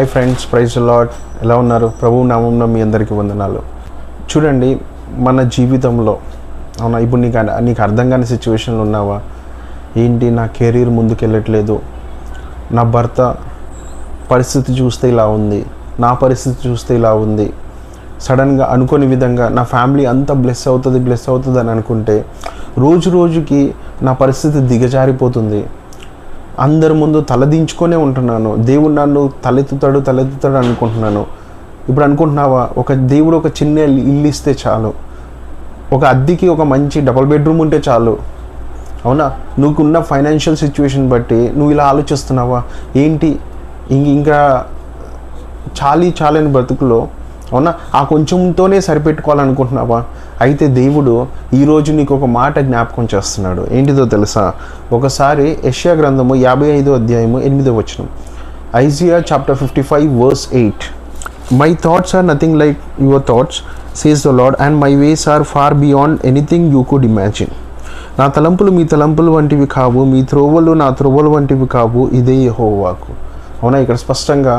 Hi friends, praise the lord. ఎలా ఉన్నారు? ప్రభువు నామమున మీ అందరికీ వందనాలు. చూడండి, మన జీవితంలో అవునా, ఇప్పుడు నీకు అర్థం కాని సిచ్యువేషన్లో ఉన్నావా? ఏంటి, నా కెరీర్ ముందుకెళ్ళట్లేదు, నా భర్త పరిస్థితి చూస్తే ఇలా ఉంది, నా పరిస్థితి చూస్తే ఇలా ఉంది, సడన్గా అనుకోని విధంగా నా ఫ్యామిలీ అంతా బ్లెస్ అవుతుంది అని అనుకుంటే రోజు రోజుకి నా పరిస్థితి దిగజారిపోతుంది. అందరి ముందు తలదించుకొనే ఉంటున్నాను. దేవుడు నన్ను తలెత్తుతాడు అనుకుంటున్నాను. ఇప్పుడు అనుకుంటున్నావా, దేవుడు ఒక చిన్న ఇల్లు ఇస్తే చాలు, ఒక అద్దెకి ఒక మంచి డబుల్ బెడ్రూమ్ ఉంటే చాలు. అవునా, నువ్వుకున్న ఫైనాన్షియల్ సిచ్యువేషన్ బట్టి నువ్వు ఇలా ఆలోచిస్తున్నావా? ఏంటి ఇంకా చాలని బ్రతుకులో అవునా, ఆ కొంచెంతోనే సరిపెట్టుకోవాలనుకుంటున్నావా? అయితే దేవుడు ఈరోజు నీకు ఒక మాట జ్ఞాపకం చేస్తున్నాడు. ఏంటిదో తెలుసా? ఒకసారి యెషయా గ్రంథము 55వ అధ్యాయము 8వ వచనం, Isaiah chapter 55 verse 8. My thoughts are nothing like your thoughts says the lord, and my ways are far beyond anything you could imagine. నా తలంపులు మీ తలంపులు వంటివి కావు, మీ త్రోవలు నా త్రోవలు వంటివి కావు, ఇదే యెహోవాకు. అవునా, ఇక్కడ స్పష్టంగా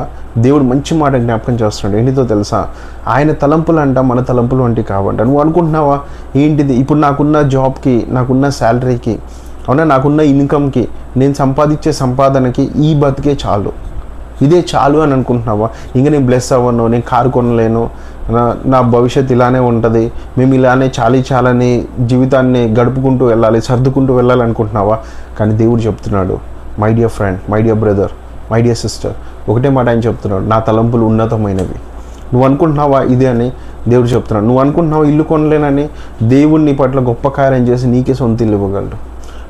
దేవుడు మంచి మాట జ్ఞాపకం చేస్తున్నాడు. ఏంటిదో తెలుసా? ఆయన తలంపులు అంట మన తలంపులు వంటి కావంట. నువ్వు అనుకుంటున్నావా ఏంటిది, ఇప్పుడు నాకున్న జాబ్కి, నాకున్న శాలరీకి, అవునా, నాకున్న ఇన్కమ్కి, నేను సంపాదించే సంపాదనకి ఈ బతికే చాలు, ఇదే చాలు అని అనుకుంటున్నావా? ఇంకా నేను బ్లెస్ అవ్వను, నేను కారు కొనలేను, నా భవిష్యత్తు ఇలానే ఉంటుంది, మేము ఇలానే చాలని జీవితాన్ని గడుపుకుంటూ వెళ్ళాలి, సర్దుకుంటూ వెళ్ళాలి అనుకుంటున్నావా? కానీ దేవుడు చెప్తున్నాడు, my dear friend, my dear brother, my dear sister, ఒకటే మాట ఆయన చెప్తున్నాడు, నా తలంపులు ఉన్నతమైనవి. నువ్వు అనుకుంటున్నావా ఇది అని? దేవుడు చెప్తున్నాడు. నువ్వు అనుకుంటున్నావా ఇల్లు కొనలేనని? దేవుడు నీ పట్ల గొప్ప కార్యం చేసి నీకే సొంత ఇల్లు ఇవ్వగలడు.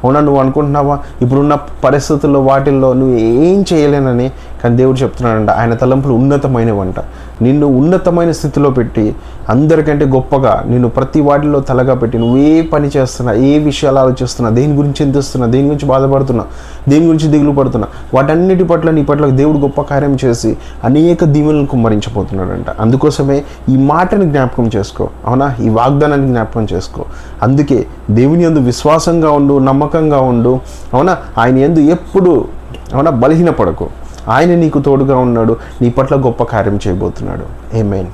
అవునా, నువ్వు అనుకుంటున్నావా ఇప్పుడున్న పరిస్థితుల్లో వాటిల్లో నువ్వు ఏం చేయలేనని? కానీ దేవుడు చెప్తున్నాడంట, ఆయన తలంపులు ఉన్నతమైనవంట. నిన్ను ఉన్నతమైన స్థితిలో పెట్టి అందరికంటే గొప్పగా నిన్ను ప్రతి వాటిలో తలగా పెట్టి నువ్వు ఏ పని చేస్తున్నా, ఏ విషయాలు ఆలోచిస్తున్నా, దేని గురించి చింతిస్తున్నా, దేని గురించి బాధపడుతున్నా, దేని గురించి దిగులు పడుతున్నా, వాటన్నిటి పట్ల నీ పట్ల దేవుడు గొప్ప కార్యం చేసి అనేక దీవెనలను కుమ్మరించబోతున్నాడంట. అందుకోసమే ఈ మాటని జ్ఞాపకం చేసుకో. అవునా, ఈ వాగ్దానాన్ని జ్ఞాపకం చేసుకో. అందుకే దేవుని యందు విశ్వాసంగా ఉండు, నమ్మకంగా ఉండు. అవునా, ఆయన యందు ఎప్పుడు అవునా బలహీనపడకు. ఆయన నీకు తోడుగా ఉన్నాడు, నీ పట్ల గొప్ప కార్యం చేయబోతున్నాడు. ఆమేన్.